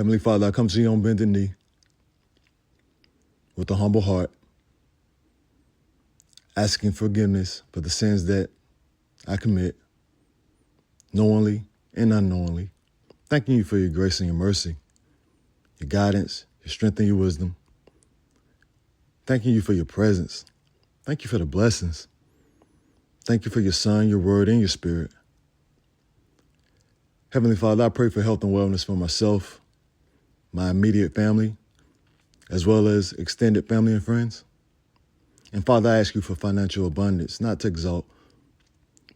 Heavenly Father, I come to you on bended knee with a humble heart, asking forgiveness for the sins that I commit, knowingly and unknowingly. Thanking you for your grace and your mercy, your guidance, your strength and your wisdom. Thanking you for your presence. Thank you for the blessings. Thank you for your Son, your word, and your spirit. Heavenly Father, I pray for health and wellness for myself, my immediate family, as well as extended family and friends. And Father, I ask you for financial abundance, not to exalt,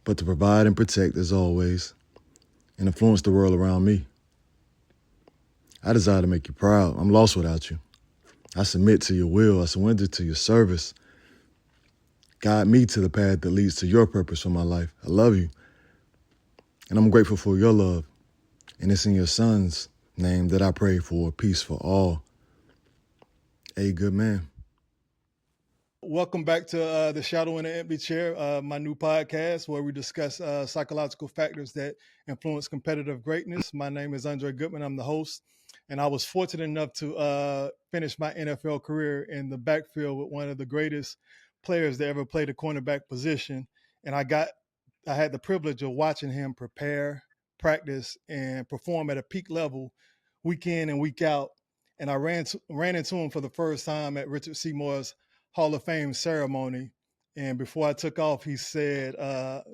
but to provide and protect as always, and influence the world around me. I desire to make you proud. I'm lost without you. I submit to your will. I surrender to your service. Guide me to the path that leads to your purpose for my life. I love you. And I'm grateful for your love. And it's in your Son's name that I pray for peace for all. A good man. Welcome back to The Shadow in the Empty Chair, my new podcast where we discuss psychological factors that influence competitive greatness. My name is Andre Goodman. I'm the host. And I was fortunate enough to finish my NFL career in the backfield with one of the greatest players that ever played the cornerback position. And I had the privilege of watching him prepare, practice, and perform at a peak level week in and week out. And I ran into him for the first time at Richard Seymour's Hall of Fame ceremony. And before I took off, he said,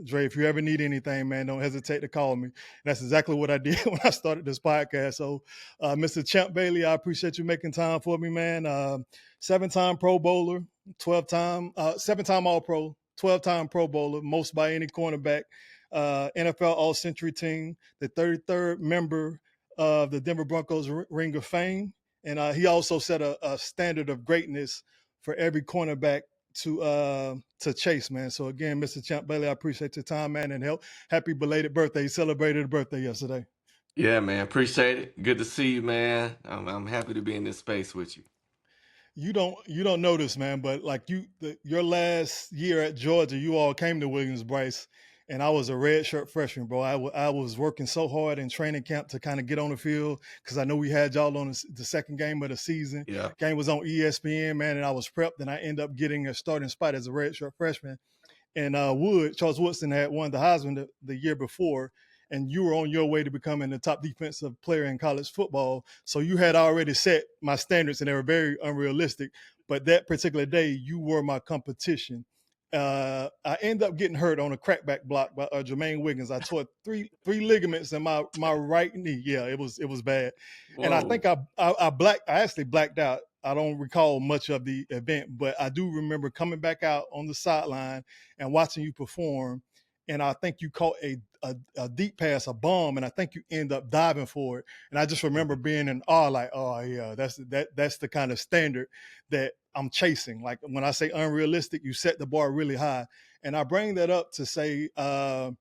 Dre, if you ever need anything, man, don't hesitate to call me. And that's exactly what I did when I started this podcast. So, Mr. Champ Bailey, I appreciate you making time for me, man. 7-time Pro Bowler, 7-time All-Pro, 12-time Pro Bowler, most by any cornerback, NFL All-Century team, the 33rd member of the Denver Broncos Ring of Fame. And he also set a standard of greatness for every cornerback to chase, man. So again, Mr. Champ Bailey, I appreciate your time, man, and happy belated birthday. You celebrated a birthday yesterday. Yeah, man, appreciate it. Good to see you, man. I'm happy to be in this space with you. You don't know this, man, but like your last year at Georgia, you all came to Williams-Brice, and I was a red shirt freshman, bro. I was working so hard in training camp to kind of get on the field because I know we had y'all on the second game of the season. Yeah. Game was on ESPN, man, and I was prepped, and I ended up getting a starting spot as a red shirt freshman. And Charles Woodson had won the Heisman the year before, and you were on your way to becoming the top defensive player in college football. So you had already set my standards, and they were very unrealistic. But that particular day, you were my competition. I ended up getting hurt on a crackback block by Jermaine Wiggins. I tore three ligaments in my right knee. Yeah, it was bad. Whoa. And I think I actually blacked out. I don't recall much of the event, but I do remember coming back out on the sideline and watching you perform. And I think you caught a deep pass, a bomb, and I think you end up diving for it. And I just remember being in awe, like, oh yeah, that's the kind of standard that I'm chasing. Like when I say unrealistic, you set the bar really high. And I bring that up to say, I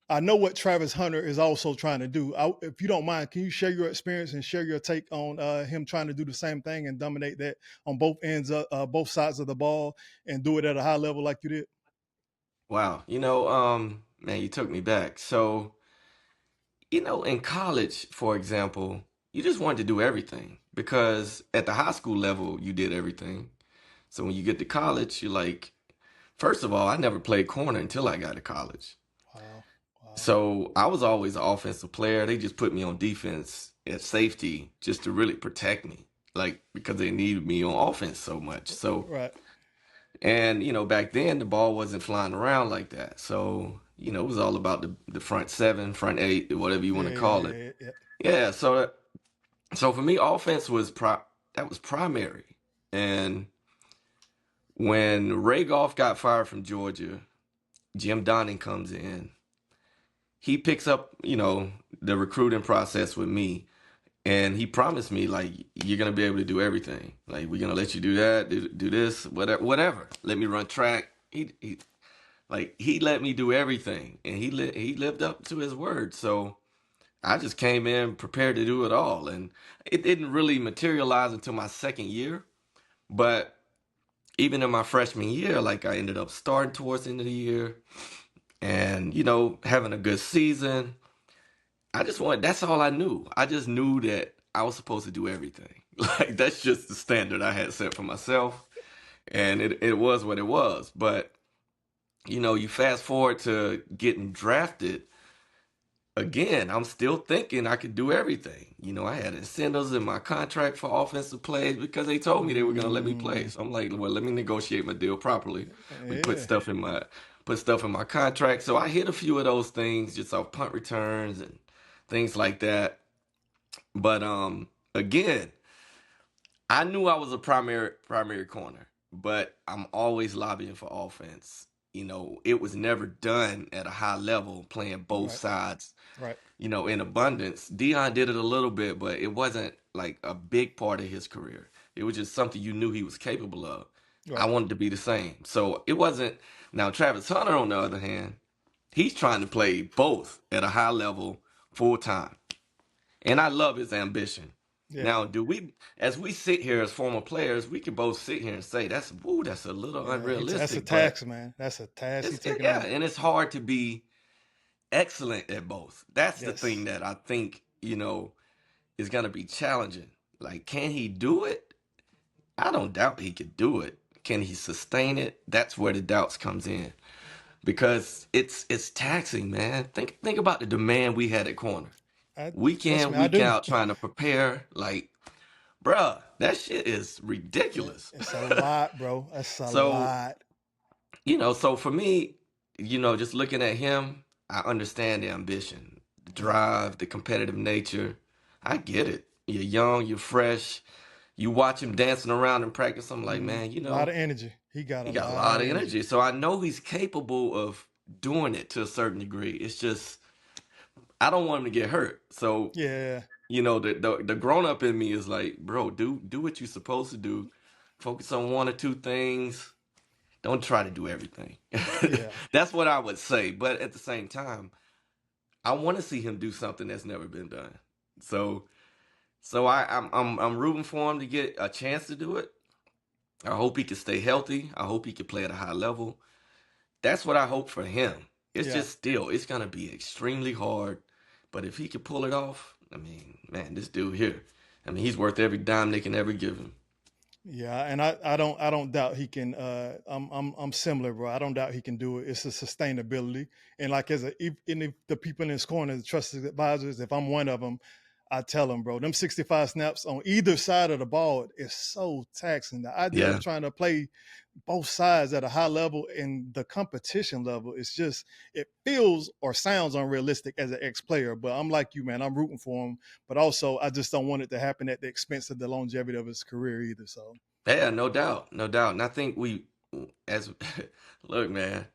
know what Travis Hunter is also trying to do. If you don't mind, can you share your experience and share your take on him trying to do the same thing and dominate that on both ends, both sides of the ball, and do it at a high level like you did? Wow. Man, you took me back. So, in college, for example, you just wanted to do everything because at the high school level, you did everything. So when you get to college, you're like, first of all, I never played corner until I got to college. Wow. So I was always an offensive player. They just put me on defense at safety just to really protect me, like because they needed me on offense so much. So, Right. and back then the ball wasn't flying around like that. So, it was all about the front seven, front eight, whatever you want to call it. Yeah. Yeah. So for me, offense was that was primary. And when Ray Goff got fired from Georgia, Jim Donning comes in. He picks up, the recruiting process with me, and he promised me like you're gonna be able to do everything. Like we're gonna let you do that, do this, whatever. Let me run track. He let me do everything, and he lived up to his word. So I just came in prepared to do it all, and it didn't really materialize until my second year. But even in my freshman year, like I ended up starting towards the end of the year, and having a good season. That's all I knew. I just knew that I was supposed to do everything. Like that's just the standard I had set for myself, and it was what it was. But you fast forward to getting drafted again. I'm still thinking I could do everything. I had incentives in my contract for offensive plays because they told me they were gonna let me play. Mm, So I'm like, well, let me negotiate my deal properly. We yeah. put stuff in my contract. So I hit a few of those things just off punt returns and things like that. But again, I knew I was a primary corner, but I'm always lobbying for offense. It was never done at a high level playing both Right. sides, Right. in abundance. Dion did it a little bit, but it wasn't like a big part of his career. It was just something you knew he was capable of. I Right. wanted to be the same. So it wasn't. Now, Travis Hunter, on the other hand, he's trying to play both at a high level full time. And I love his ambition. Yeah. Now, as we sit here as former players, we can both sit here and say that's a little Yeah. That's a unrealistic, but tax, man. That's a task he it's taking yeah, on. and it's hard to be excellent at both. That's the thing Yes. that I think, is gonna be challenging. Like, can he do it? I don't doubt he could do it. Can he sustain it? That's where the doubts comes in. Because it's taxing, man. Think about the demand we had at corner. Week Trust in, me, I week do. out, trying to prepare. Like, bruh, that shit is ridiculous. It's a lot, bro. It's a So, lot. so for me, just looking at him, I understand the ambition, the Yeah. drive, the competitive nature. I get it. You're young, you're fresh. You watch him dancing around in practice. I'm like, man, A lot of energy. He got he a got a lot lot of of energy. energy. So I know he's capable of doing it to a certain degree. It's just I don't want him to get hurt. So Yeah. the grown up in me is like, bro, do what you're supposed to do. Focus on one or two things. Don't try to do everything. Yeah. That's what I would say. But at the same time, I want to see him do something that's never been done. So I'm rooting for him to get a chance to do it. I hope he can stay healthy. I hope he can play at a high level. That's what I hope for him. It's Yeah. just still, it's gonna be extremely hard. But if he can pull it off, I mean, man, this dude here, I mean, he's worth every dime they can ever give him. Yeah, and I don't doubt he can. I'm similar, bro. I don't doubt he can do it. It's a sustainability, and like if the people in his corner, the trusted advisors, if I'm one of them, I tell them, bro, them 65 snaps on either side of the ball is so taxing. The idea of Yeah, trying to play both sides at a high level and the competition level, it's just it feels or sounds unrealistic as an ex-player. But I'm like you, man. I'm rooting for him, but also I just don't want it to happen at the expense of the longevity of his career either. So. yeah, no doubt, no doubt. And I think as look, man,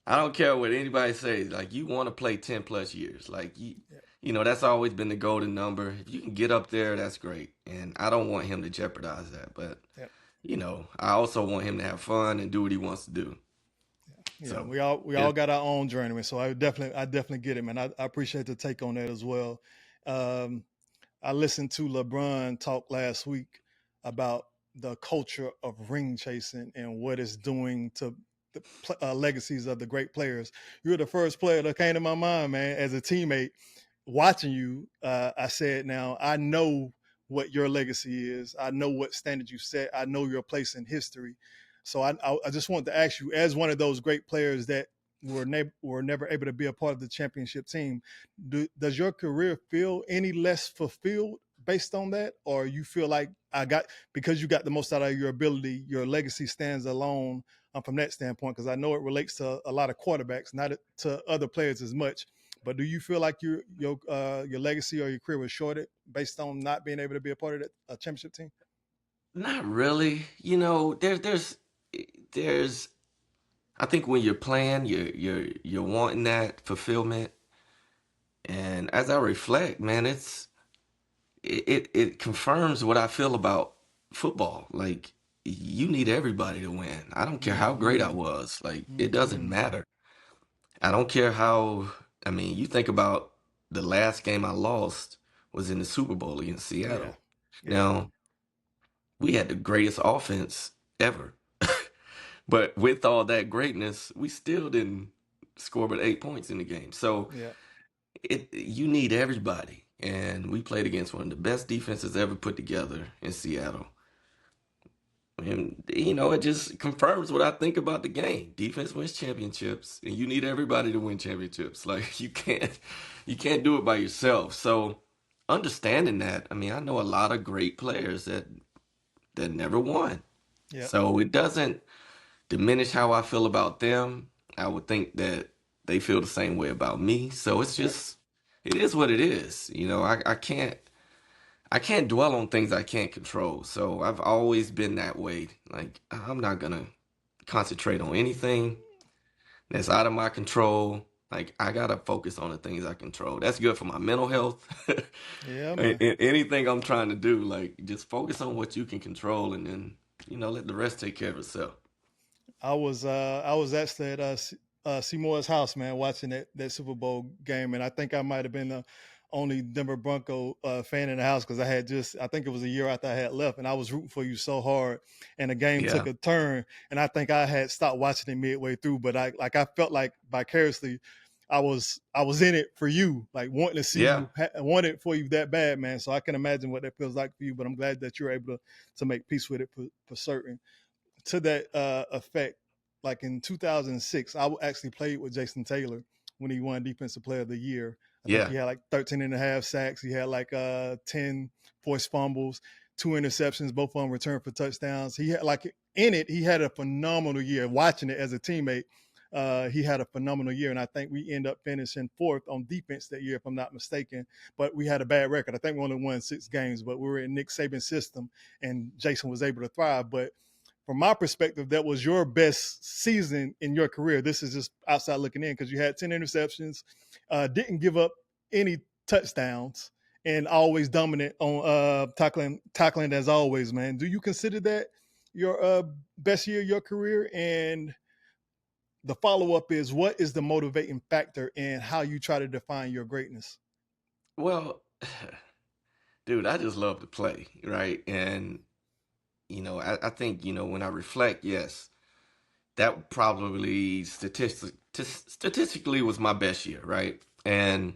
I don't care what anybody says. Like, you want to play 10 plus years. Like, Yeah. that's always been the golden number. If you can get up there, that's great. And I don't want him to jeopardize that. But Yeah, I also want him to have fun and do what he wants to do. yeah. So, We all yeah, got our own journey, so I definitely get it, man. I appreciate the take on that as well. Um, I listened to LeBron talk last week about the culture of ring chasing and what it's doing to the legacies of the great players. You're the first player that came to my mind, man, as a teammate watching you. I said, now I know what your legacy is. I know what standard you set. I know your place in history. So I just wanted to ask you, as one of those great players that were never able to be a part of the championship team, does your career feel any less fulfilled based on that, or you feel like because you got the most out of your ability, your legacy stands alone from that standpoint? Because I know it relates to a lot of quarterbacks, not to other players as much. But do you feel like your legacy or your career was shorted based on not being able to be a part of that championship team? not really. There's. I think when you're playing, you're wanting that fulfillment. And as I reflect, man, it confirms what I feel about football. Like, you need everybody to win. I don't care how great I Mm-hmm. was. Like, it doesn't Mm-hmm. matter. I don't care how. I mean, you think about the last game I lost was in the Super Bowl against Yeah, Seattle. yeah, Now, we had the greatest offense ever. But with all that greatness, we still didn't score but 8 points in the game. So yeah, you need everybody. and we played against one of the best defenses ever put together in Seattle. And it just confirms what I think about the game. Defense wins championships, and you need everybody to win championships. Like you can't do it by yourself. So understanding that, I mean, I know a lot of great players that never won. Yeah. So it doesn't diminish how I feel about them. I would think that they feel the same way about me. So it's Yep. just it is what it is. I can't dwell on things I can't control. So I've always been that way. Like I'm not gonna concentrate on anything that's out of my control. Like I gotta focus on the things I control. That's good for my mental health. Yeah, man. Anything I'm trying to do, like just focus on what you can control, and then let the rest take care of itself. I was actually at Seymour's house, man, watching that Super Bowl game, and I think I might have been the only Denver Bronco fan in the house because I think it was a year after I had left, and I was rooting for you so hard, and the game took Yeah, a turn, and I think I had stopped watching it midway through, but I felt like vicariously. I was in it for you, like wanting to see yeah, you, wanted for you that bad, man. So I can imagine what that feels like for you. But I'm glad that you're able to make peace with it for certain. To that effect, like in 2006, actually played with Jason Taylor when he won Defensive Player of the Year. I think yeah. he had like 13 and a half sacks. He had like 10 forced fumbles, 2 interceptions, both of them returned for touchdowns. He had he had a phenomenal year. Watching it as a teammate, he had a phenomenal year. And I think we end up finishing fourth on defense that year, if I'm not mistaken. But we had a bad record. I think we only won 6 games, but we were in Nick Saban's system and Jason was able to thrive. But from my perspective, that was your best season in your career. This is just outside looking in because you had 10 interceptions, didn't give up any touchdowns, and always dominant on tackling as always, man. Do you consider that your best year of your career? And the follow up is, what is the motivating factor in how you try to define your greatness? Well, dude, I just love to play, right? And I think when I reflect, yes, that probably statistically was my best year, right? And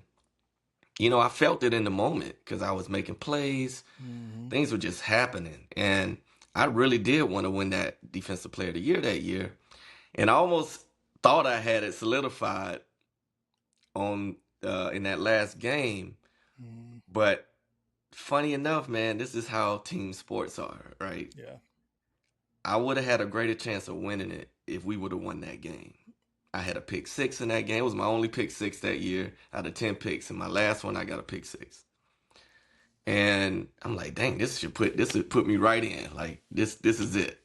I felt it in the moment because I was making plays, Mm-hmm. things were just happening, and I really did want to win that Defensive Player of the Year that year, and I almost thought I had it solidified on in that last game, Mm-hmm. but funny enough, man, this is how team sports are, right? Yeah. I would have had a greater chance of winning it if we would have won that game. I had a pick six in that game. It was my only pick six that year out of 10 picks. And my last one, I got a pick six. And I'm like, dang, this would put me right in. Like this is it.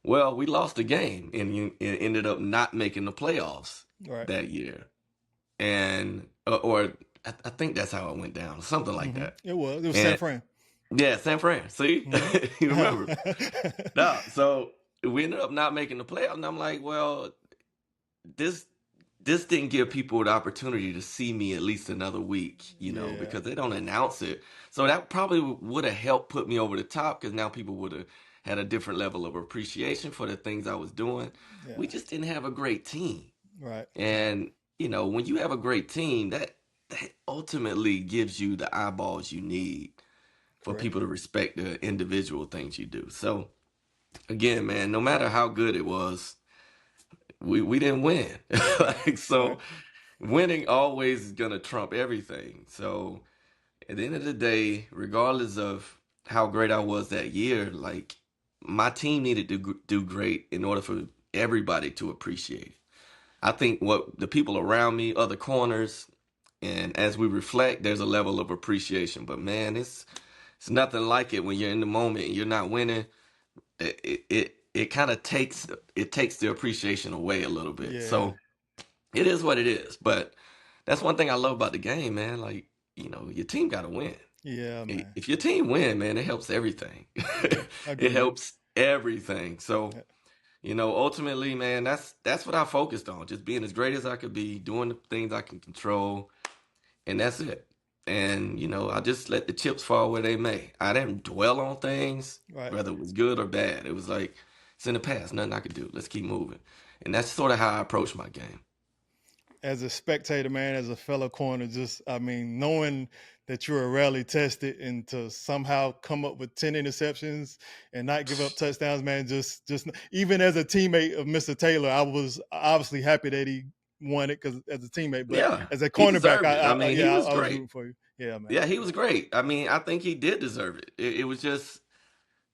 Well, we lost the game and it ended up not making the playoffs Right. that year. And or I think that's how it went down, something like Mm-hmm. that. It was San And Fran. yeah, San Fran. See, you remember? Mm-hmm. No, so we ended up not making the playoffs, and I'm like, well, this this didn't give people the opportunity to see me at least another week, Yeah. because they don't announce it. So that probably would have helped put me over the top because now people would have had a different level of appreciation for the things I was doing. We Yeah. just didn't have a great team. Right. And, when you have a great team, that ultimately gives you the eyeballs you need for Correct. people to respect the individual things you do. So again, man, no matter how good it was, we didn't win. Right. Like so Right. winning always is gonna trump everything. So at the end of the day, regardless of how great I was that year, like my team needed to do great in order for everybody to appreciate it. I think what the people around me, other corners, and as we reflect, there's a level of appreciation. But man, it's nothing like it when you're in the moment and you're not winning. It kind of takes the appreciation away a little bit. Yeah. So it is what it is. But that's one thing I love about the game, man. Like, your team got to win. Yeah, man. If your team win, man, it helps everything. Yeah. It Agreed. helps everything. So, Yeah. ultimately, man, that's what I focused on. Just being as great as I could be, doing the things I can control, and that's it. And I just let the chips fall where they may. I didn't dwell on things, Right. whether it was good or bad. It was like it's in the past, nothing I could do. Let's keep moving, and that's sort of how I approach my game. as a spectator, man, as a fellow corner, just I mean, knowing that you were rarely tested and to somehow come up with 10 interceptions and not give up touchdowns, man, just even as a teammate of Mr. Taylor, I was obviously happy that he won it because as a teammate, but Yeah, as a he cornerback, deserved it. I mean, he was I was great. rooting for you. Yeah, man. Yeah, he was great. I mean, I think he did deserve it. It was just,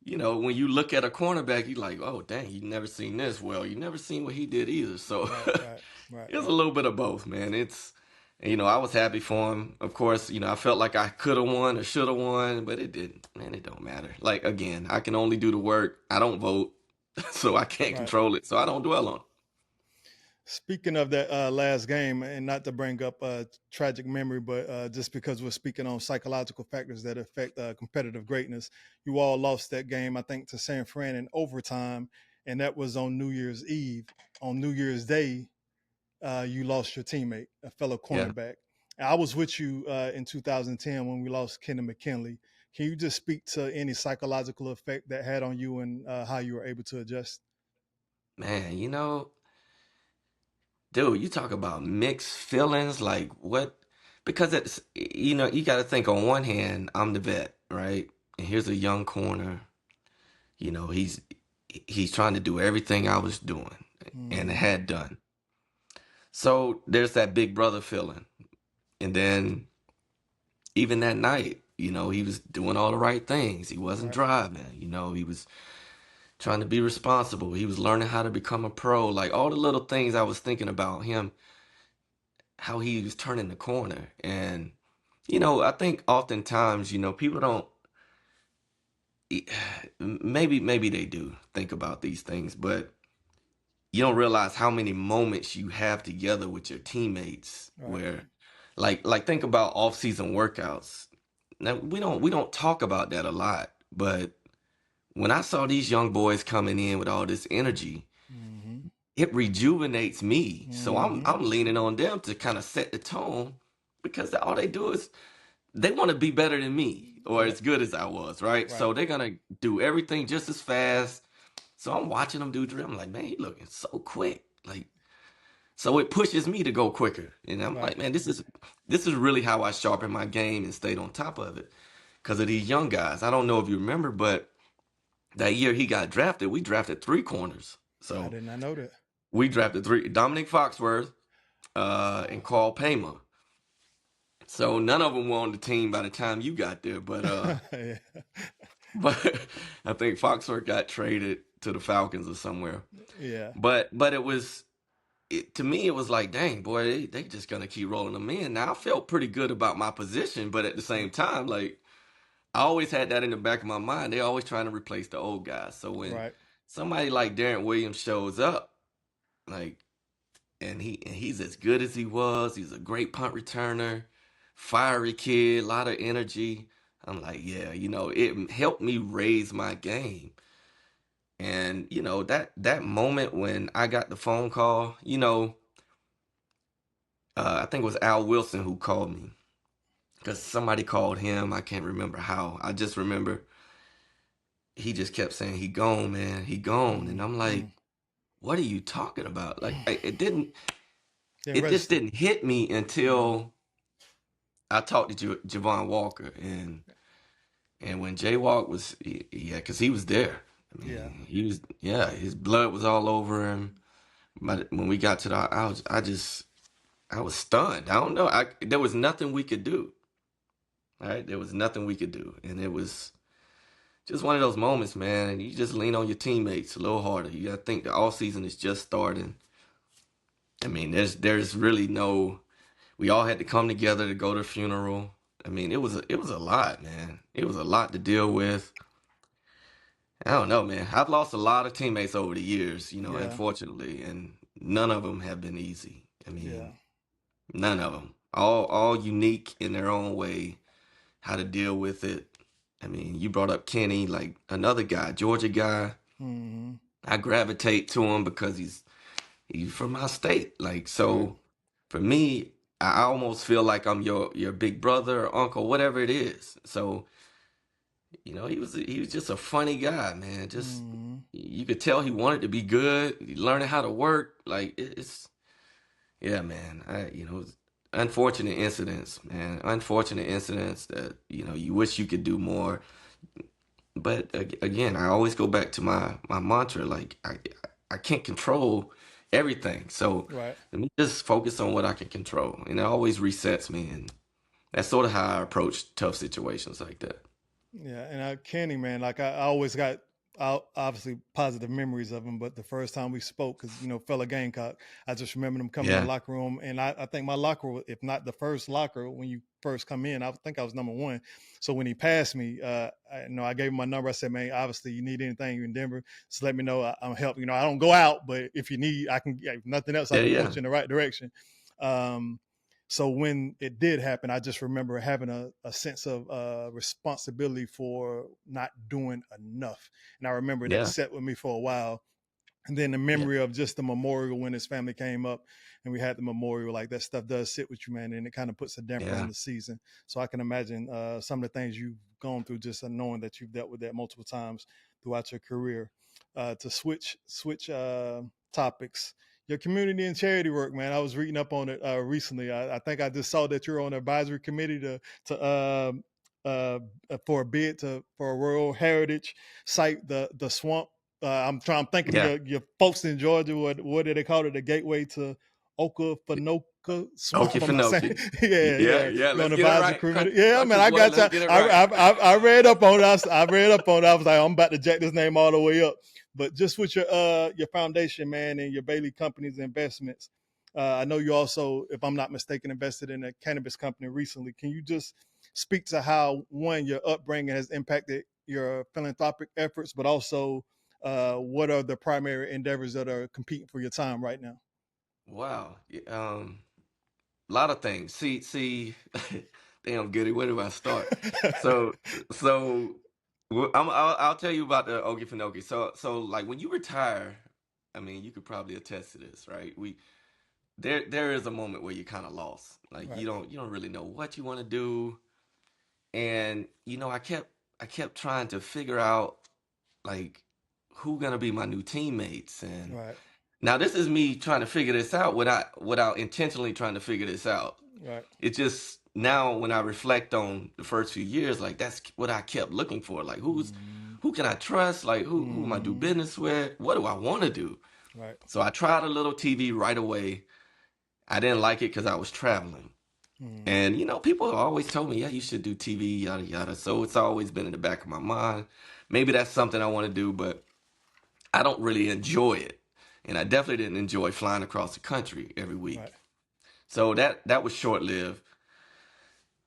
when you look at a cornerback, you like, oh, dang, you never seen this. Well, you never seen what he did either. So Right, right, right, it was a right. little bit of both, man. I was happy for him. Of course, I felt like I could have won or should have won, but it didn't. Man, it don't matter. Like, again, I can only do the work. I don't vote, so I can't Right. control it. So I don't dwell on it. Speaking of that last game, and not to bring up a tragic memory, but just because we're speaking on psychological factors that affect competitive greatness, you all lost that game, I think, to San Fran in overtime, and that was on New Year's Eve. On New Year's Day, you lost your teammate, a fellow Yeah. cornerback. I was with you in 2010 when we lost Kenny McKinley. Can you just speak to any psychological effect that had on you and how you were able to adjust? Man, dude, you talk about mixed feelings. Like, what? Because you got to think on one hand, I'm the vet, right? And here's a young corner. You know, he's trying to do everything I was doing and Mm-hmm. had done. So there's that big brother feeling. And then even that night, he was doing all the right things. He wasn't Right. driving. He was trying to be responsible. He was learning how to become a pro. Like all the little things I was thinking about him, how he was turning the corner. And, I think oftentimes, people don't, maybe they do think about these things, but you don't realize how many moments you have together with your teammates Right. where like think about off-season workouts. Now we don't talk about that a lot, but when I saw these young boys coming in with all this energy, Mm-hmm. it rejuvenates me. So I'm Mm-hmm. I'm leaning on them to kind of set the tone because all they do is they want to be better than me or Yep. as good as I was, right? Right. So they're gonna do everything just as fast. So I'm watching them do drill. I'm like, man, he looking so quick. Like, so it pushes me to go quicker. And I'm Right. like, man, this is really how I sharpen my game and stayed on top of it. Because of these young guys. I don't know if you remember, but that year he got drafted, we drafted three corners. I So did not know that. we drafted three Dominic Foxworth and Carl Paymer. So none of them were on the team by the time you got there, but Yeah. but I think Foxworth got traded to the Falcons or somewhere. Yeah. But to me, it was like, dang, boy, they just gonna keep rolling them in. Now I felt pretty good about my position, but at the same time, like I always had that in the back of my mind. They're always trying to replace the old guys. So when Right. somebody like Darren Williams shows up, like, and he's as good as he was, he's a great punt returner, fiery kid, a lot of energy. I'm like, yeah, it helped me raise my game. And that moment when I got the phone call, I think it was Al Wilson who called me because somebody called him. I can't remember how. I just remember he just kept saying, "He gone, man. He gone." And I'm Mm-hmm. like, "What are you talking about?" Like, it didn't. Didn't It just register. didn't hit me Yeah. until I talked to Javon Walker, and when Jay Walk was, yeah, because he was there. I Yeah. mean, he was, yeah, his blood was all over him. But when we got to I was stunned. I don't know. There was nothing we could do. All right, there was nothing we could do, and it was just one of those moments, man. And you just lean on your teammates a little harder. You got to think the all season is just starting. I mean, there's really no. We all had to come together to go to the funeral. I mean, it was a lot, man. It was a lot to deal with. I don't know, man. I've lost a lot of teammates over the years, Yeah. unfortunately, and none of them have been easy. I Yeah. mean, none of them. All unique in their own way, how to deal with it. I mean, you brought up Kenny, like another guy, Georgia guy. Mm-hmm. I gravitate to him because he's from my state. Like Right. so, for me, I almost feel like I'm your big brother or uncle, whatever it is. So, he was just a funny guy, man. Just Mm-hmm. you could tell he wanted to be good, learning how to work. Like it's. Yeah, man. Unfortunate incidents, man. Unfortunate incidents that, you wish you could do more. But again, I always go back to my mantra, like I can't control everything. So Right. let me just focus on what I can control. And it always resets me. And that's sort of how I approach tough situations like that. Yeah, and Kenny, man, like I always got obviously positive memories of him, but the first time we spoke, because fellow Gamecock, I just remember him coming in the Yeah. locker room, and I think my locker, if not the first locker when you first come in, I think I was number one. So when he passed me, I gave him my number. I said, man, obviously you need anything in Denver, just let me know. I'm helping. I don't go out, but if you need, I can. If nothing else, I Yeah, can yeah. point you in the right direction. Um, so when it did happen, I just remember having a sense of responsibility for not doing enough. And I remember that Yeah. set with me for a while. And then the Yeah. memory of just the memorial when his family came up and we had the memorial, like that stuff does sit with you, man. And it kind of puts a damper on Yeah. the season. So I can imagine some of the things you've gone through just knowing that you've dealt with that multiple times throughout your career. To switch topics, your community and charity work, man. I was reading up on it recently. I think I just saw that you're on the advisory committee uh, for a bid for a World Heritage site, the swamp. I'm thinking Yeah. your folks in Georgia. What do they call it? The gateway to Okefenoka Swamp. Okay, If I'm not saying, Finoki. yeah, Yeah, yeah. yeah. You're on Let's the get it advisory right. committee. Yeah, man. Country I boy, got you. let's get it right. I read up on it. I read up on it. I was like, I'm about to jack this name all the way up. But just with your foundation, man, and your Bailey Companies investments, I know you also, if I'm not mistaken, invested in a cannabis company recently. Can you just speak to how your upbringing has impacted your philanthropic efforts, but also what are the primary endeavors that are competing for your time right now? Wow. A lot of things. See, damn, Goody, where do I start? So, so I'll tell you about the Okefenokee. So like when you retire, I mean, you could probably attest to this, right? There is a moment where you're kind of lost. Like Right, you don't really know what you want to do. And I kept trying to figure out like who gonna be my new teammates. And right, now this is me trying to figure this out without intentionally trying to figure this out. right. It just now when I reflect on the first few years, like that's what I kept looking for. Like Mm, who can I trust? Like who am I do mm, business with? What do I want to do? right. So I tried a little TV right away. I didn't like it because I was traveling. Mm, And people always told me, yeah, you should do TV, yada yada. So it's always been in the back of my mind. Maybe that's something I want to do, but I don't really enjoy it. And I definitely didn't enjoy flying across the country every right. week. So that was short lived.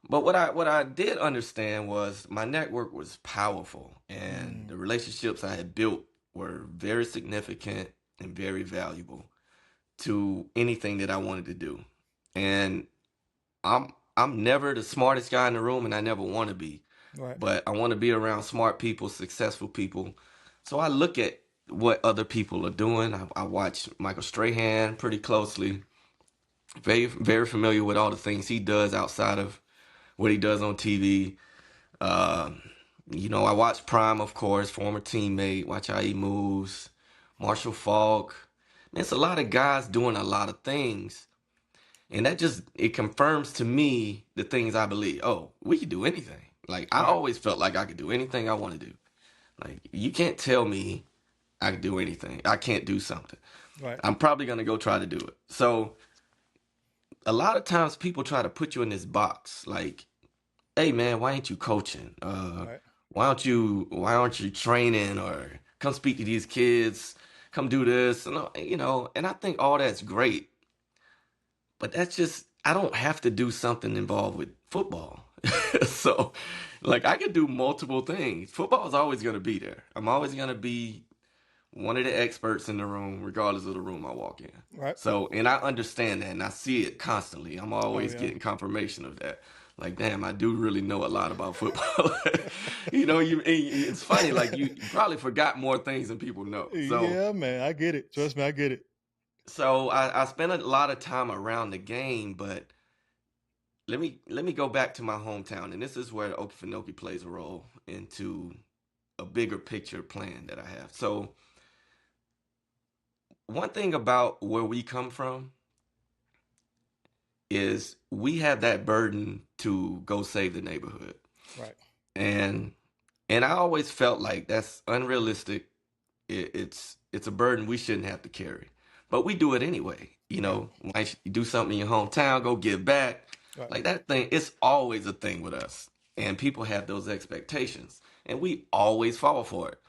But what I did understand was my network was powerful and Mm, the relationships I had built were very significant and very valuable to anything that I wanted to do. And I'm never the smartest guy in the room and I never want to be, right. but I want to be around smart people, successful people. So I look at what other people are doing. I watch Michael Strahan pretty closely. Very very familiar with all the things he does outside of what he does on TV. Um, I watch Prime, of course, former teammate. Watch how he moves. Marshall Falk. Man, it's a lot of guys doing a lot of things, and that just it confirms to me the things I believe. Oh, we can do anything. Like I Right, always felt like I could do anything I want to do. Like you can't tell me I can do anything. I can't do something. right, I'm probably gonna go try to do it. So a lot of times people try to put you in this box, like hey man, why ain't you coaching? right, Why aren't you training or come speak to these kids? Come do this, and and I think all that's great, but that's just I don't have to do something involved with football. So, like I could do multiple things. Football is always going to be there. I'm always going to be one of the experts in the room, regardless of the room I walk in. right. So, and I understand that and I see it constantly. I'm Oh always yeah. getting confirmation of that. Like, damn, I do really know a lot about football. It's funny, like you probably forgot more things than people know. So, Yeah, man. I get it. Trust me, I get it. so I spent a lot of time around the game, but let me go back to my hometown, and this is where Okefenokee plays a role into a bigger picture plan that I have. So, one thing about where we come from, is we have that burden to go save the neighborhood. Right. And I always felt like that's unrealistic. It's a burden we shouldn't have to carry. But we do it anyway. You Right. know, like you do something in your hometown, go give back. Right. Like that thing, it's always a thing with us. And people have those expectations. And we always fall for it.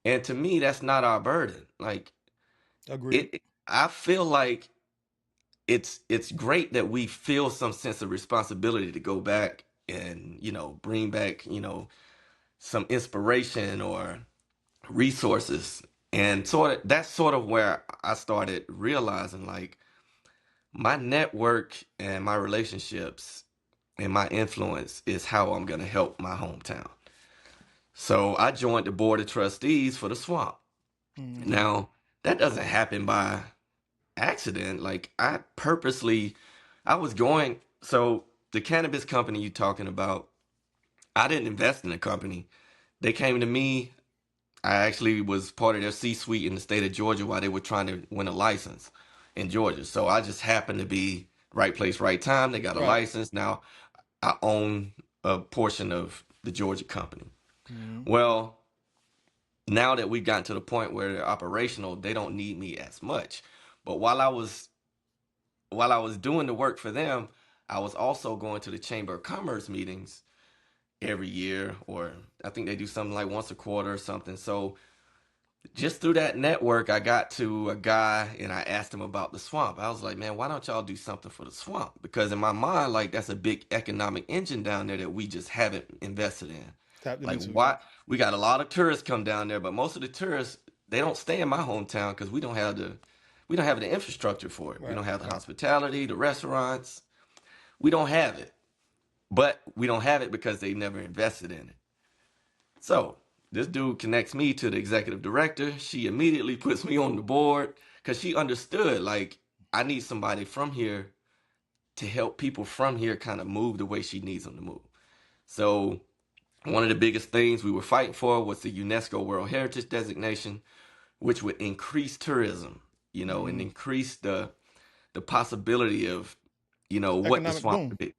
And to me, that's not our burden. Like Agreed. I feel like it's great that we feel some sense of responsibility to go back and, bring back, some inspiration or resources. And that's sort of where I started realizing like my network and my relationships and my influence is how I'm going to help my hometown. So I joined the board of trustees for the swamp. Mm-hmm. Now, that doesn't happen by accident. Like I was going, so the cannabis company you're talking about, I didn't invest in the company. They came to me. I actually was part of their C-suite in the state of Georgia while they were trying to win a license in Georgia. So I just happened to be right place, right time. They got a Right. license. Now I own a portion of the Georgia company. Mm-hmm. Well, now that we've gotten to the point where they're operational, they don't need me as much. But while I was doing the work for them, I was also going to the Chamber of Commerce meetings every year, or I think they do something like once a quarter or something. So just through that network, I got to a guy and I asked him about the swamp. I was like, man, why don't y'all do something for the swamp? Because in my mind, like that's a big economic engine down there that we just haven't invested in. Tapped Like into. why Yep. we got a lot of tourists come down there, but most of the tourists they don't stay in my hometown because we don't have the infrastructure for it. We Right. don't have the Right. hospitality, the restaurants. We don't have it. But we don't have it because they never invested in it. So this dude connects me to the executive director. She immediately puts me on the board because she understood like I need somebody from here to help people from here kind of move the way she needs them to move. So one of the biggest things we were fighting for was the UNESCO World Heritage designation, which would increase tourism, and Mm-hmm. increase the possibility of, what the Economic swamp boom. could be.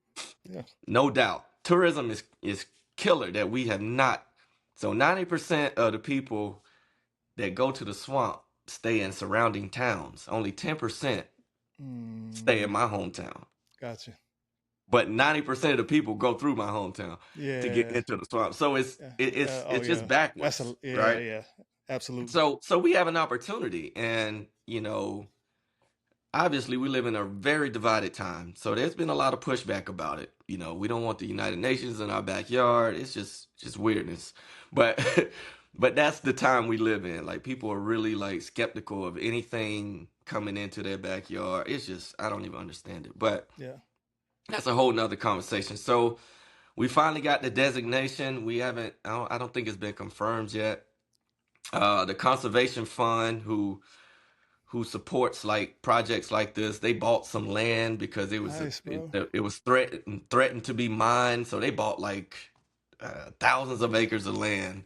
Yeah. No doubt. Tourism is killer that we have not. So 90% of the people that go to the swamp stay in surrounding towns. Only 10% stay Mm-hmm. in my hometown. Gotcha. But 90% of the people go through my hometown to get Yeah. into the swamp. So it's Yeah. it, Yeah. it's Oh it's just yeah. That's backwards, a yeah. right? Yeah. Absolutely. So we have an opportunity, and obviously we live in a very divided time. So there's been a lot of pushback about it. We don't want the United Nations in our backyard. It's just weirdness. But but that's the time we live in. Like people are really like skeptical of anything coming into their backyard. It's just I don't even understand it. But Yeah. that's a whole nother conversation. So we finally got the designation. We haven't I don't think it's been confirmed yet. The conservation fund who supports like projects like this. They bought some land because Nice, bro. it was threatened to be mined, so they bought like thousands of acres of land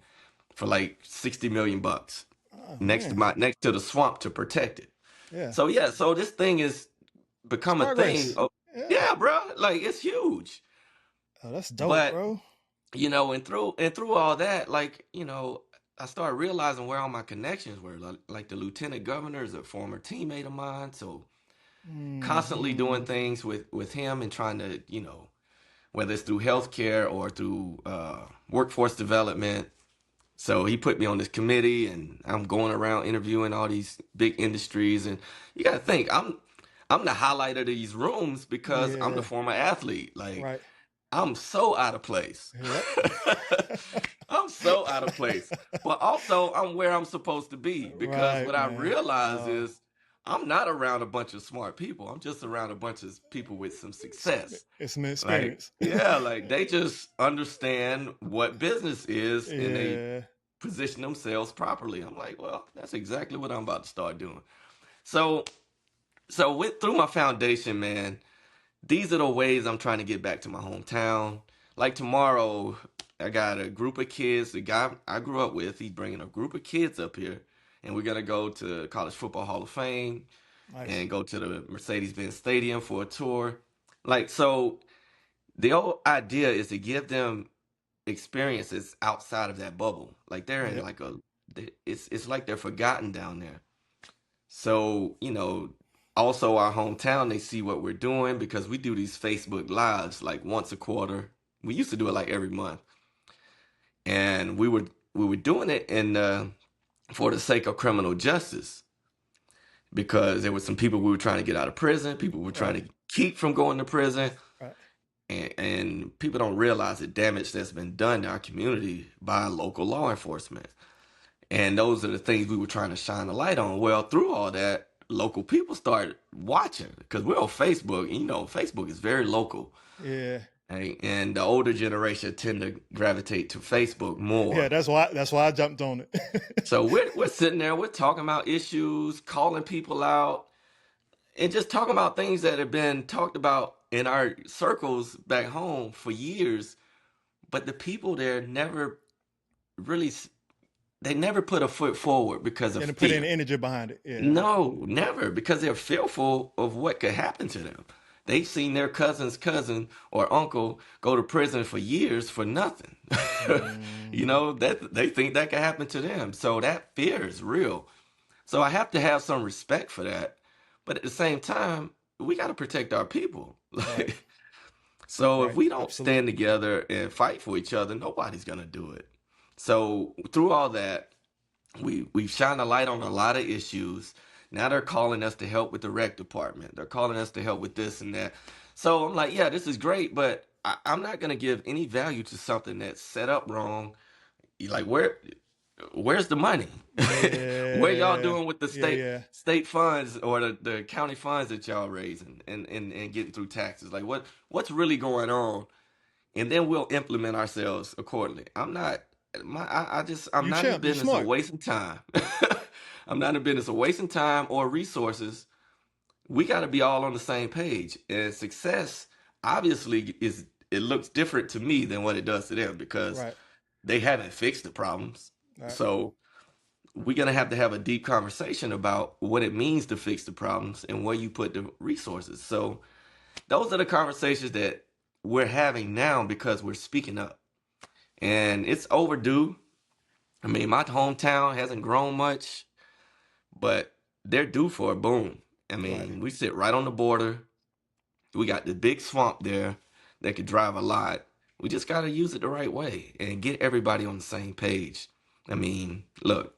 for like 60 million bucks Oh next to man. the swamp to protect it. Yeah. So yeah, so this thing is It's become a thing. progress. Oh, Yeah. yeah, bro, like it's huge. Oh, that's dope, But bro. and through all that, like I started realizing where all my connections were. Like the lieutenant governor is a former teammate of mine, so constantly doing Mm-hmm. things with him and trying to whether it's through healthcare or through workforce development. So he put me on this committee, and I'm going around interviewing all these big industries. And you got to think, I'm the highlight of these rooms because I'm the Yeah. former athlete. Like Right. I'm so out of place. Yep. I'm so out of place. But also, I'm where I'm supposed to be because Right, what I man. realize is I'm not around a bunch of smart people. I'm just around a bunch of people with some success. It's an Like, experience. yeah, like they just understand what business is and they Yeah. position themselves properly. I'm like, well, that's exactly what I'm about to start doing. So, through my foundation, man, these are the ways I'm trying to get back to my hometown. Like tomorrow, I got a group of kids. The guy I grew up with, he's bringing a group of kids up here, and we're gonna go to College Football Hall of Fame. Nice. and go to the Mercedes-Benz Stadium for a tour. Like, so the whole idea is to give them experiences outside of that bubble. Like they're in Yep. like it's like they're forgotten down there. So, also our hometown, they see what we're doing because we do these Facebook lives like once a quarter. We used to do it like every month. And we were doing it for the sake of criminal justice because there were some people we were trying to get out of prison, people we were trying Right. to keep from going to prison. Right. And people don't realize the damage that's been done to our community by local law enforcement. And those are the things we were trying to shine a light on. Well, through all that, local people started watching because we're on Facebook. And, Facebook is very local. Yeah. And the older generation tend to gravitate to Facebook Yeah. more. That's why I jumped on it. So we're sitting there, we're talking about issues, calling people out, and just talking about things that have been talked about in our circles back home for years. But the people there never really, they never put a foot forward because of And to put fear. any energy behind it. Yeah. No, never, because they're fearful of what could happen to them. They've seen their cousin's cousin or uncle go to prison for years for nothing. Hmm. That they think that could happen to them. So that fear is real. So I have to have some respect for that. But at the same time, we got to protect our people. Right. So if Right. we don't stand Absolutely. together and fight for each other, nobody's gonna do it. So through all that, we've shined a light on a lot of issues. Now they're calling us to help with the rec department. They're calling us to help with this and that. So I'm like, yeah, this is great, but I'm not gonna give any value to something that's set up wrong. Like where's the money? Where y'all Yeah. doing with the Yeah. state Yeah. state funds or the county funds that y'all raising and getting through taxes? Like what's really going on? And then we'll implement ourselves accordingly. I'm You not in the champ. You business of smart. wasting time. I'm not in the business of wasting time or resources. We got to be all on the same page. And success obviously it looks different to me than what it does to them because Right. they haven't fixed the problems. Right. So we're gonna have a deep conversation about what it means to fix the problems and where you put the resources. So those are the conversations that we're having now because we're speaking up. And it's overdue. I mean, my hometown hasn't grown much, but they're due for a boom. I Right. mean, we sit right on the border. We got the big swamp there that could drive a lot. We just got to use it the right way and get everybody on the same page. I mean, look,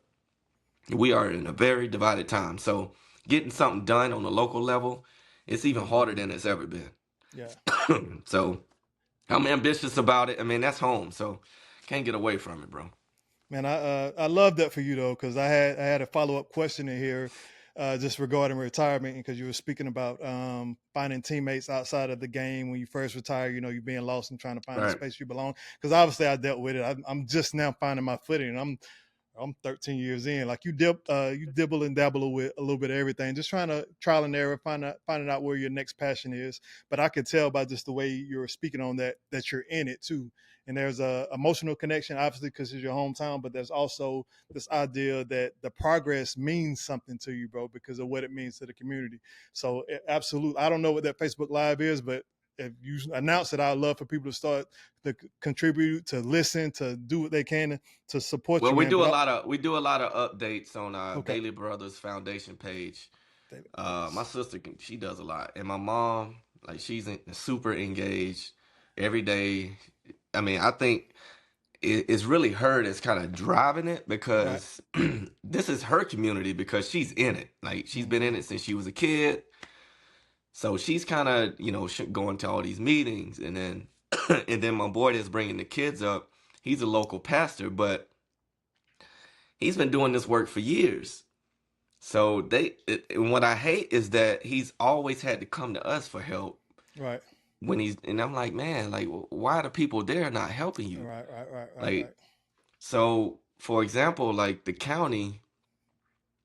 we are in a very divided time. So getting something done on the local level, it's even harder Hmm. than it's ever been. Yeah. So I'm ambitious about it. I mean, that's home. So can't get away from it, bro. Man, I love that for you though, because I had a follow up question in here, just regarding retirement, because you were speaking about finding teammates outside of the game when you first retire. You being lost and trying to find a Right. space you belong. Because obviously I dealt with it. I'm just now finding my footing. And I'm 13 years in. Like you dibble and dabble with a little bit of everything, just trying to trial and error, finding out where your next passion is. But I could tell by just the way you were speaking on that you're in it too. And there's a emotional connection, obviously, because it's your hometown. But there's also this idea that the progress means something to you, bro, because of what it means to the community. So absolutely, I don't know what that Facebook Live is, but if you announce it, I'd love for people to start to contribute, to listen, to do what they can to support Well, you, we man. do a But lot of we do a lot of updates on our okay, Bailey Brothers Foundation page. David My Brothers. sister she does a lot, and my mom like super engaged every day. I mean, I think it's really her that's kind of driving it Right. because this is her community because she's in it. Like she's been Mm-hmm. in it since she was a kid, so she's kind of going to all these meetings, and then and then my boy that's bringing the kids up. He's a local pastor, but he's been doing this work for years. So and what I hate is that he's always had to come to us for help Right. and I'm like, man, like why are the people there not helping you? Right. Right. Right. Right. Like, Right. so for example, like the county,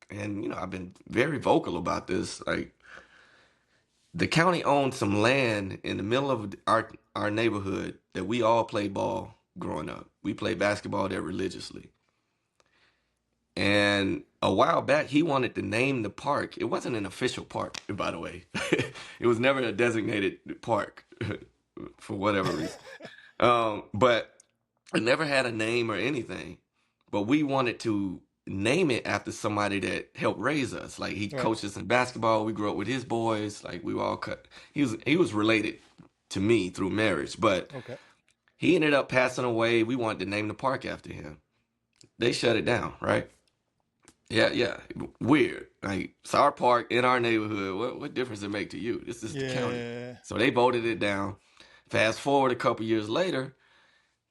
and I've been very vocal about this, like the county owns some land in the middle of our neighborhood that we all play ball growing up. We play basketball there religiously. And a while back, he wanted to name the park. It wasn't an official park, by the way. It was never a designated park for whatever reason. But it never had a name or anything. But we wanted to name it after somebody that helped raise us. Like he Right. coached us in basketball. We grew up with his boys. Like we were all cut. He was related to me through marriage, but Okay. he ended up passing away. We wanted to name the park after him. They shut it down, right? Yeah, yeah. Weird. Like it's our park in our neighborhood. What difference does it make to you? This is the county. Yeah. So they voted it down. Fast forward a couple years later,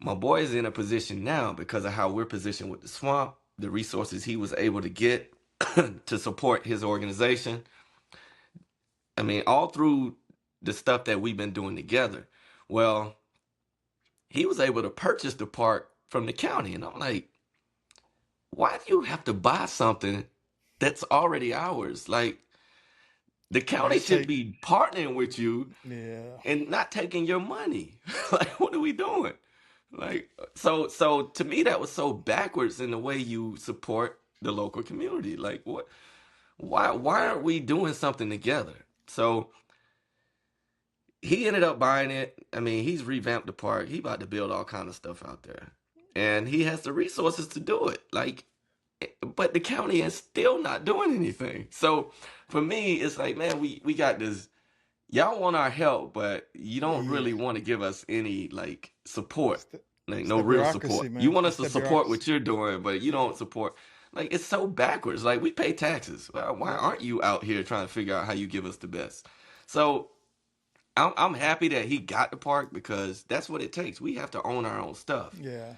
my boy is in a position now because of how we're positioned with the swamp, the resources he was able to get to support his organization. I mean, all through the stuff that we've been doing together. Well, he was able to purchase the park from the county. And I'm like, why do you have to buy something that's already ours? Like, the county Let's should take. be partnering with you Yeah. and not taking your money. Like, what are we doing? Like, so to me, that was so backwards in the way you support the local community. Like, what? Why aren't we doing something together? So he ended up buying it. I mean, he's revamped the park. He about to build all kind of stuff out there, and he has the resources to do it. Like, but the county is still not doing anything. So for me, it's like, man, we got this. Y'all want our help, but you don't Yeah. really want to give us any like support, like It's no the real bureaucracy, support. You man. want us It's to the support bureaucracy. what you're doing, but you Yeah. don't support. Like it's so backwards. Like we pay taxes. Why Yep. aren't you out here trying to figure out how you give us the best? So I'm happy that he got the park because that's what it takes. We have to own our own stuff. Yeah.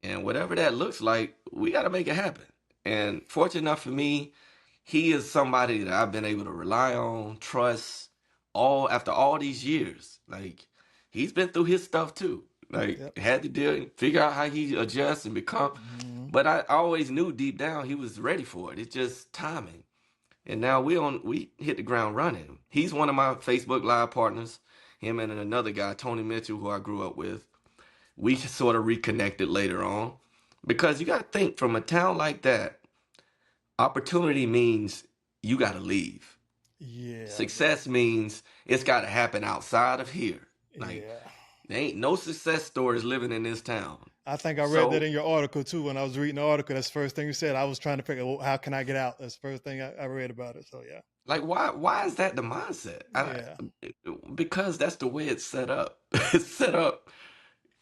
And whatever that looks like, we got to make it happen. And fortunate enough for me, he is somebody that I've been able to rely on, trust, all after all these years. Like he's been through his stuff too. Like Yep. had to deal, figure out how he adjusts and become. Mm-hmm. But I always knew deep down he was ready for it. It's just timing. And now we hit the ground running. He's one of my Facebook Live partners. Him and another guy, Tony Mitchell, who I grew up with. We sort of reconnected later on. Because you got to think from a town like that, opportunity means you got to leave. Yeah, man. Success means it's got to happen outside of here. Like, Yeah. there ain't no success stories living in this town. I think I read that So, in your article too. When I was reading the article, that's the first thing you said. I was trying to figure, well, how can I get out? That's the first thing I read about it. So yeah. like, why is that the mindset? Yeah. Because that's the way it's set up. It's set up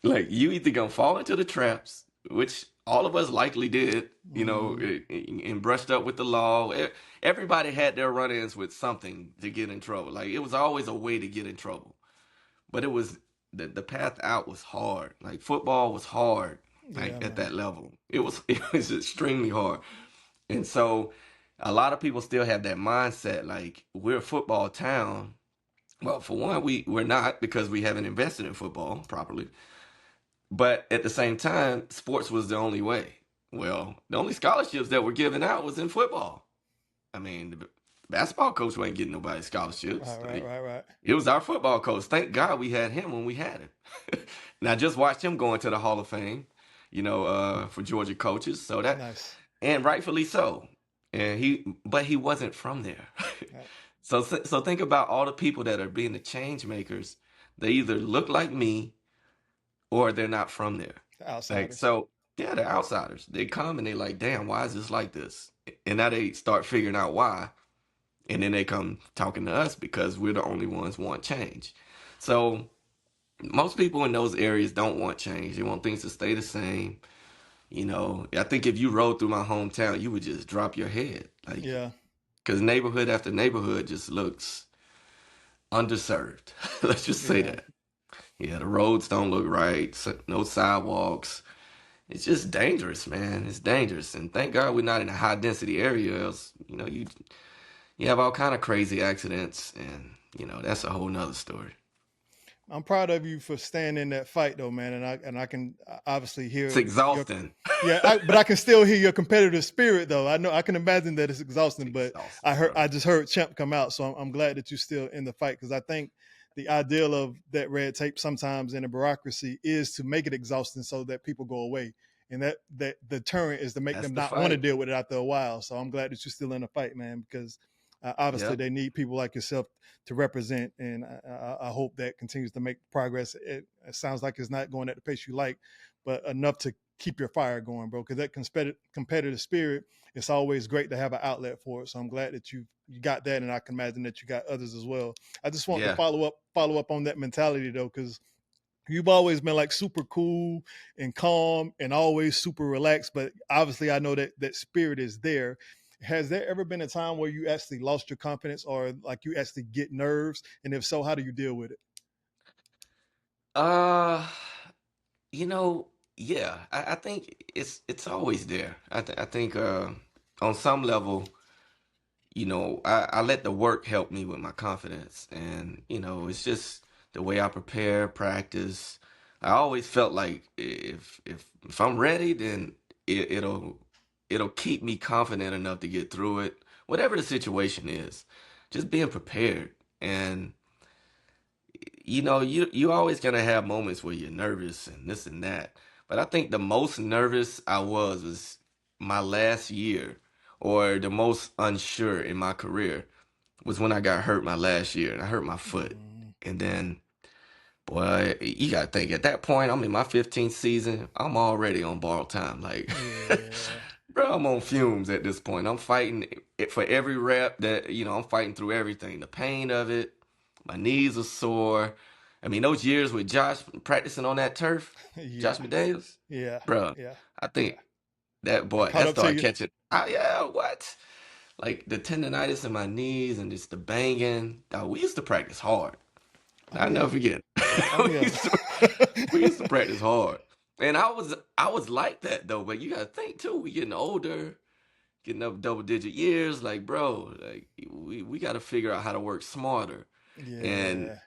like you either gonna fall into the traps, which all of us likely did, Mm-hmm. and brushed up with the law. Everybody had their run-ins with something to get in trouble. Like it was always a way to get in trouble, but it was the path out was hard. Like football was hard, Yeah, like at man. that level. It was extremely hard, and so a lot of people still have that mindset. Like we're a football town. Well, for one, we're not because we haven't invested in football properly. But at the same time, sports was the only way. Well, the only scholarships that were given out was in football. I mean, the basketball coach wasn't getting nobody scholarships. Like, Right. it was our football coach. Thank God we had him when we had him. And I just watched him go into the Hall of Fame, for Georgia coaches. So that, Nice. and rightfully so. But he wasn't from there. Right. So think about all the people that are being the change makers. They either look like me or they're not from there. The Like, outsiders. so yeah, they're outsiders. They come and they like, damn, why is this like this? And now they start figuring out why. And then they come talking to us because we're the only ones want change. So most people in those areas don't want change. They want things to stay the same. I think if you rode through my hometown, you would just drop your head. Like, Yeah. because neighborhood after neighborhood just looks underserved. Let's just say Yeah. that. Yeah, the roads don't look right. No sidewalks. It's just dangerous, man. It's dangerous, and thank God we're not in a high density area. Else, you have all kind of crazy accidents, and that's a whole nother story. I'm proud of you for staying in that fight though, man. And I can obviously It's hear your exhausting. but I can still hear your competitive spirit though. I know I can imagine that it's It's exhausting, but exhausting, bro. I just heard Champ come out, so I'm glad that you're still in the fight because I think the ideal of that red tape sometimes in a bureaucracy is to make it exhausting so that people go away and that deterrent is to make That's them the not want to fight. deal with it after a while. So I'm glad that you're still in the fight, man, because obviously Yep. they need people like yourself to represent, and I hope that continues to make progress. It sounds like it's not going at the pace you like, but enough to keep your fire going, bro. Because that competitive spirit, it's always great to have an outlet for it. So I'm glad that you got that, and I can imagine that you got others as well. I just want to Yeah. follow up on that mentality though, because you've always been like super cool and calm and always super relaxed. But obviously, I know that that spirit is there. Has there ever been a time where you actually lost your confidence, or like you actually get nerves? And if so, how do you deal with it? Uh, you know, yeah, I think it's always there. I think on some level, I let the work help me with my confidence, and it's just the way I prepare, practice. I always felt like if I'm ready, then it'll keep me confident enough to get through it, whatever the situation is. Just being prepared, and you always gonna have moments where you're nervous and this and that. But I think the most nervous I was my last year, or the most unsure in my career was when I got hurt my last year and I hurt my foot. Mm, And then, boy, you gotta think at that point, I'm in my 15th season. I'm already on borrowed time. Like, yeah, bro, I'm on fumes at this point. I'm fighting for every rep I'm fighting through everything. The pain of it, my knees are sore. I mean, those years with Josh practicing on that turf, yeah, Josh McDaniels, yeah, bro, yeah. I think that It boy, caught that up to started you. catching. Yeah, what? Like the tendonitis in my knees and just the banging. Dawg, we used to practice hard. Oh I never yeah, forget. oh we yeah. used to we used to practice hard. And I was like that though, but you gotta think too, we getting older, getting up double digit years, like bro, like we gotta figure out how to work smarter. And Yeah,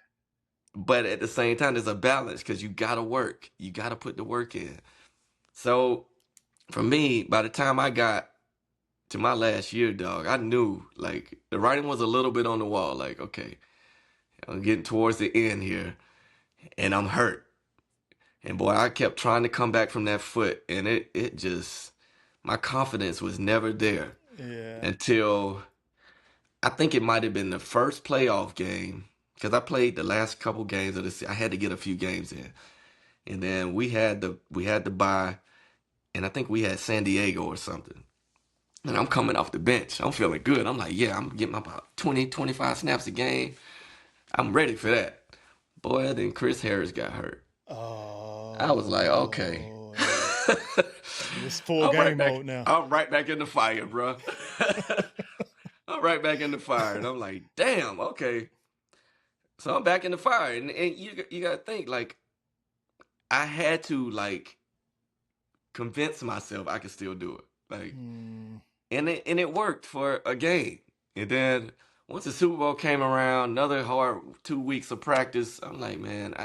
but at the same time, there's a balance because you gotta work. You gotta put the work in. So for me, by the time I got to my last year, dog, I knew like the writing was a little bit on the wall. Like, okay, I'm getting towards the end here, and I'm hurt. And boy, I kept trying to come back from that foot, and it just my confidence was never there yeah. until I think it might have been the first playoff game because I played the last couple games of this. I had to get a few games in, and then we had the bye, and I think we had San Diego or something. And I'm coming off the bench. I'm feeling good. I'm like, yeah, I'm getting about 20, 25 snaps a game. I'm ready for that. Boy, then Chris Harris got hurt. I was like, okay. Oh, yeah. It's full I'm right game back. mode now. I'm right back in the fire, bro. I'm right back in the fire. And I'm like, damn, okay. So I'm back in the fire. And you gotta think, like, I had to like convince myself I could still do it. Like, Mm, and it worked for a game. And then once the Super Bowl came around, another hard 2 weeks of practice. I'm like, man,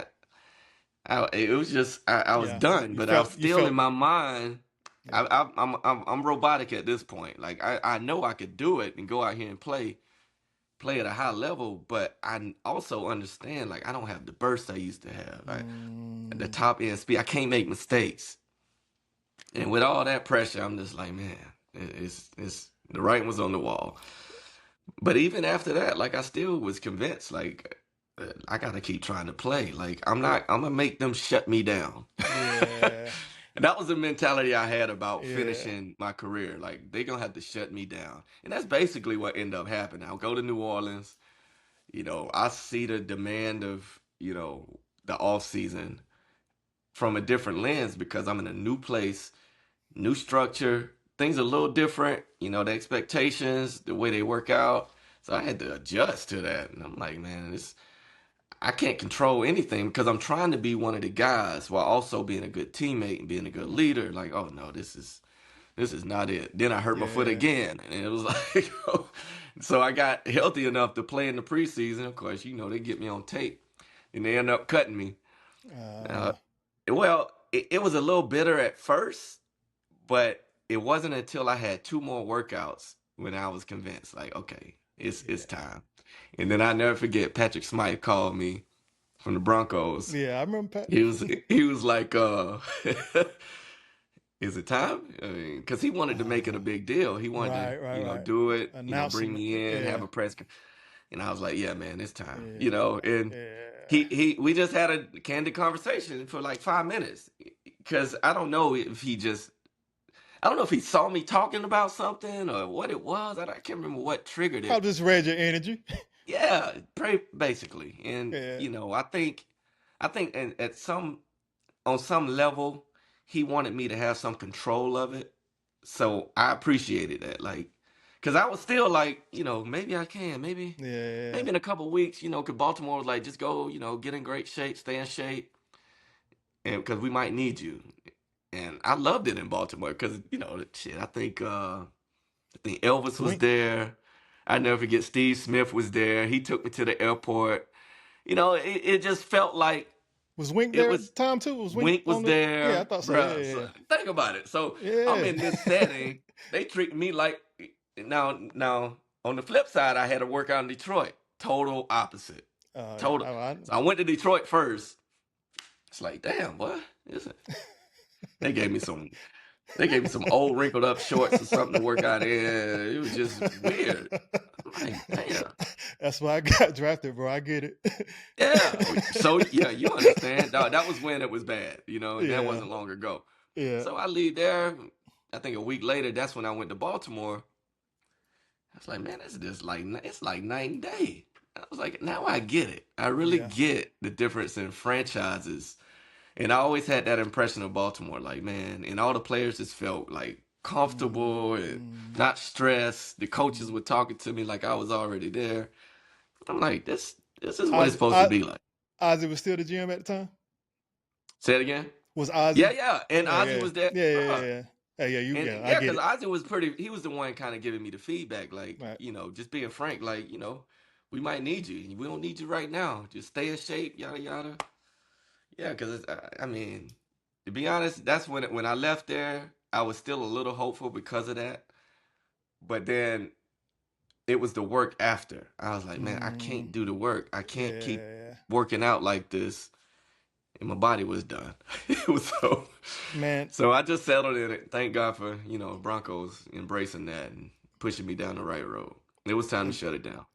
it was just I was yeah, done, you but I was felt still in my mind. yeah. I'm robotic at this point. Like I know I could do it and go out here and play at a high level, but I also understand like I don't have the burst I used to have. The Mm, top end speed. I can't make mistakes. And with all that pressure, I'm just like, man, it's the writing was on the wall. But even after that, like I still was convinced, like I gotta keep trying to play. Like I'm gonna make them shut me down. yeah, And that was the mentality I had about yeah. finishing my career. Like they're gonna have to shut me down. And that's basically what ended up happening. I'll go to New Orleans, I see the demand of, the off season from a different lens because I'm in a new place, new structure, things are a little different, the expectations, the way they work out. So I had to adjust to that. And I'm like, man, I can't control anything because I'm trying to be one of the guys while also being a good teammate and being a good leader. Like, oh no, this is not it. Then I hurt my foot Yeah. again. And it was like so I got healthy enough to play in the preseason. Of course, they get me on tape and they end up cutting me. Uh, Uh, well, it was a little bitter at first, but it wasn't until I had two more workouts when I was convinced, like, okay, it's yeah. time. And then I never forget Patrick Smythe called me from the Broncos. Yeah, I remember Pat. He was like, is it time? I mean, because he wanted to make it a big deal. He wanted Right, to, right, right. do it, bring Announcement. me in, have Yeah, a and I was like, yeah, man, it's time, yeah, and yeah. we just had a candid conversation for like 5 minutes because I don't know if he saw me talking about something or what it was. I can't remember what triggered it. Probably just read your energy. Yeah, basically. And Yeah. I think at on some level he wanted me to have some control of it. So I appreciated that. Like, cuz I was still like, maybe I can, Yeah. maybe in a couple of weeks, cuz Baltimore was like just go, get in great shape, stay in shape and cuz we might need you. And I loved it in Baltimore cuz shit, I think Elvis was Swing. there. I never forget Steve Smith was there. He took me to the airport. It just felt like Was Wink it there at was the time too? Was Wink Wink was on the? Yeah, I there, thought so. bruh. So Yeah, think about it. So I'm yeah, in this setting. They treat me like now. On the flip side, I had to work out in Detroit. Total opposite. yeah. Total. So I went to Detroit first. It's like, damn, what is it? They gave me some. They gave me some old wrinkled up shorts or something to work out in. It was just weird. I'm like, damn. That's why I got drafted, bro. I get it. Yeah. So yeah, you understand. That was when it was bad, and that Yeah, wasn't long ago. yeah, So I leave there. I think a week later, that's when I went to Baltimore. I was like, man, it's like night and day. I was like, now I get it. I really yeah. get the difference in franchises. And I always had that impression of Baltimore, like, man, and all the players just felt like comfortable and Mm, not stressed. The coaches mm. were talking to me like I was already there. I'm like, this is what it's Oz, supposed to Oz, be like. Ozzy was still the GM at the time. Say it again. Was Yeah, Ozzy? yeah. And Yeah, Ozzy yeah, was there, yeah, yeah, yeah. bruh. Yeah. Hey, yeah, you, And yeah, I yeah, get because it. Ozzy was he was the one kind of giving me the feedback, like, Right. just being frank, like, we might need you. We don't need you right now. Just stay in shape, yada, yada. Yeah, because, I mean, to be honest, that's when I left there, I was still a little hopeful because of that. But then it was the work after. I was like, man, I Mm, can't do the work. I can't keep yeah, working out like this. And my body was done. It was man. so I just settled in it. Thank God for, Broncos embracing that and pushing me down the right road. It was time to It, shut it down.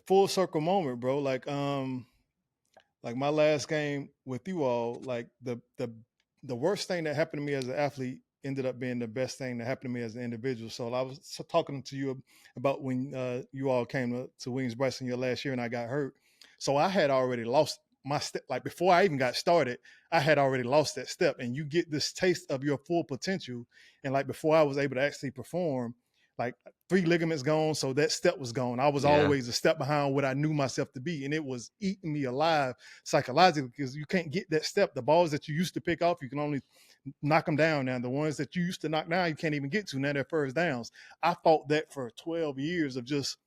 full circle moment, bro. Like my last game with you all, like the worst thing that happened to me as an athlete ended up being the best thing that happened to me as an individual. So I was talking to you about when you all came to Williams Bryson your last year and I got hurt. So I had already lost my step. Like before I even got started, I had already lost that step. And you get this taste of your full potential. And like before I was able to actually perform, like 3 ligaments gone, so that step was gone. I was Yeah. always a step behind what I knew myself to be, and it was eating me alive psychologically because you can't get that step. The balls that you used to pick off, you can only knock them down now. The ones that you used to knock down, you can't even get to. Now they're first downs. I fought that for 12 years of just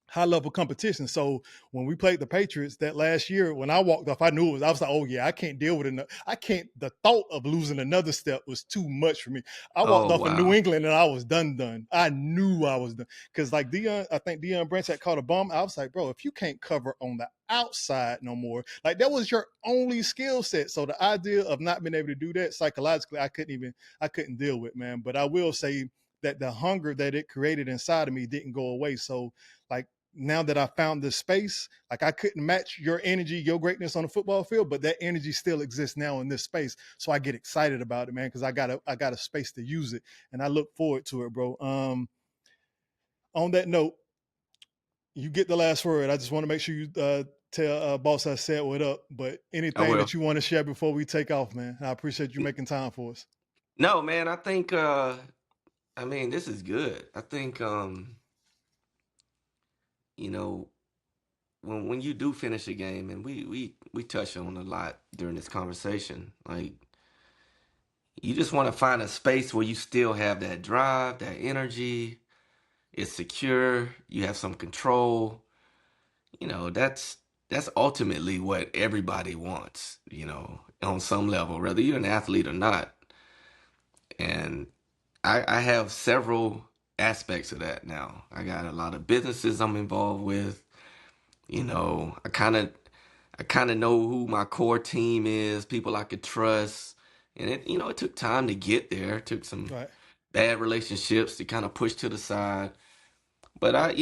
high level competition. So when we played the Patriots that last year, when I walked off, I knew it was, I was like, oh yeah, I can't deal with it. I can't, the thought of losing another step was too much for me. I walked Oh, off of New wow. England and I was done. I knew I was done. Cause like I think Deion Branch had caught a bum. I was like, bro, if you can't cover on the outside no more, like that was your only skill set. So the idea of not being able to do that psychologically, I couldn't deal with, man. But I will say that the hunger that it created inside of me didn't go away. So like, now that I found this space, like I couldn't match your energy, your greatness on the football field, but that energy still exists now in this space. So I get excited about it, man, because I got a space to use it, and I look forward to it, bro. On that note, you get the last word. I just want to make sure you tell boss I said what up. But I anything will. that you want to share before we take off, man, I appreciate you making time for us. No, man, I think, I mean, this is good. I think, you know, when you do finish a game, and we touch on a lot during this conversation, like you just want to find a space where you still have that drive, that energy, it's secure, you have some control. That's ultimately what everybody wants, on some level, whether you're an athlete or not. And I have several aspects of that now. I got a lot of businesses I'm involved with. I kind of know who my core team is, people I could trust, And it took time to get there. It took some Right. bad relationships to kind of push to the side. But I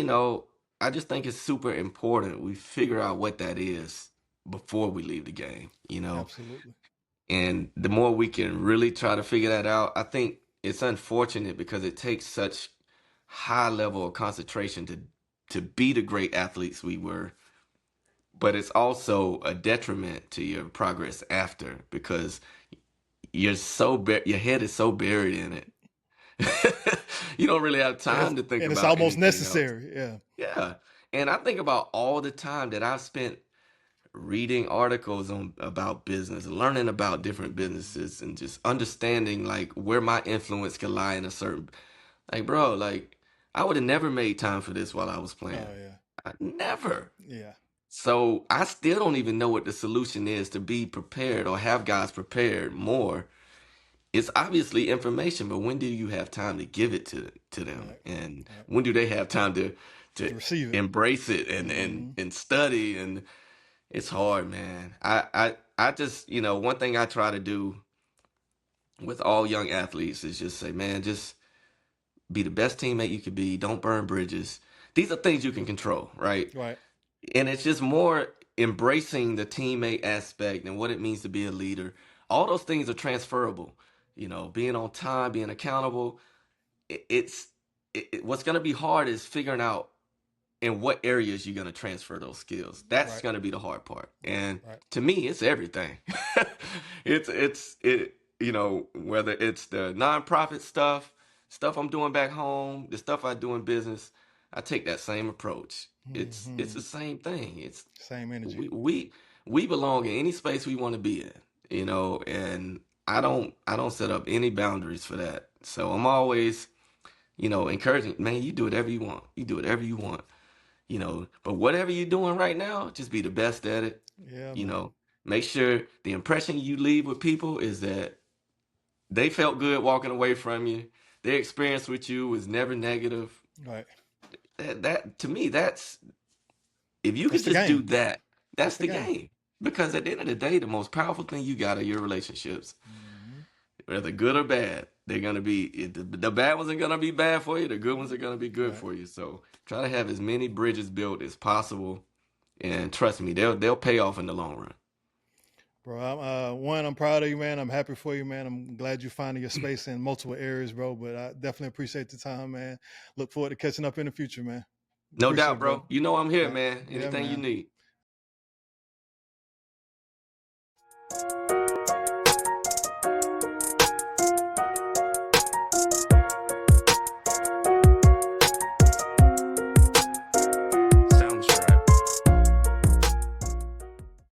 just think it's super important we figure out what that is before we leave the game. Absolutely. And the more we can really try to figure that out, I think it's unfortunate because it takes such high level of concentration to be the great athletes we were, but it's also a detriment to your progress after because your head is so buried in it. You don't really have time to think And it's about almost anything else. necessary. Yeah. Yeah. And I think about all the time that I've spent reading articles about business, learning about different businesses, and just understanding like where my influence could lie in a certain, like, bro, like I would have never made time for this while I was Oh playing. yeah. Never. Yeah. So I still don't even know what the solution is to be prepared or have guys prepared more. It's obviously information, but when do you have time to give it to them? Right. And Right. when do they have time to To receive it. embrace it and and Mm-hmm. and study? And it's hard, man. I just, one thing I try to do with all young athletes is just say, man, just be the best teammate you could be. Don't burn bridges. These are things you can control, right? Right. And it's just more embracing the teammate aspect and what it means to be a leader. All those things are transferable. Being on time, being accountable. What's going to be hard is figuring out in what areas you're going to transfer those skills. That's Right. going to be the hard part. And Right. to me, it's everything. Whether it's the nonprofit stuff I'm doing back home, the stuff I do in business, I take that same approach. It's Mm-hmm. the same thing. It's Same energy. we belong in any space we want to be in, and I don't set up any boundaries for that. So I'm always, encouraging, man, you do whatever you want. You do whatever you want. But whatever you're doing right now, just be the best at it. Yeah, You man. know, make sure the impression you leave with people is that they felt good walking away from you. Their experience with you was never negative. Right. That to me, that's if you That's could the just do game. that, That's that's the the game. game. Because at the end of the day, the most powerful thing you got are your relationships, Mm-hmm. whether good or bad. They're gonna be the bad ones are gonna be bad for you. The good ones are gonna be good Right. for you. So try to have as many bridges built as possible, and trust me, they'll pay off in the long run. Bro, I'm proud of you, man. I'm happy for you, man. I'm glad you're finding your space in multiple areas, bro. But I definitely appreciate the time, man. Look forward to catching up in the future, man. No Appreciate doubt, it, brother. bro. You know I'm here, All right. man. Yeah, Anything you man. need.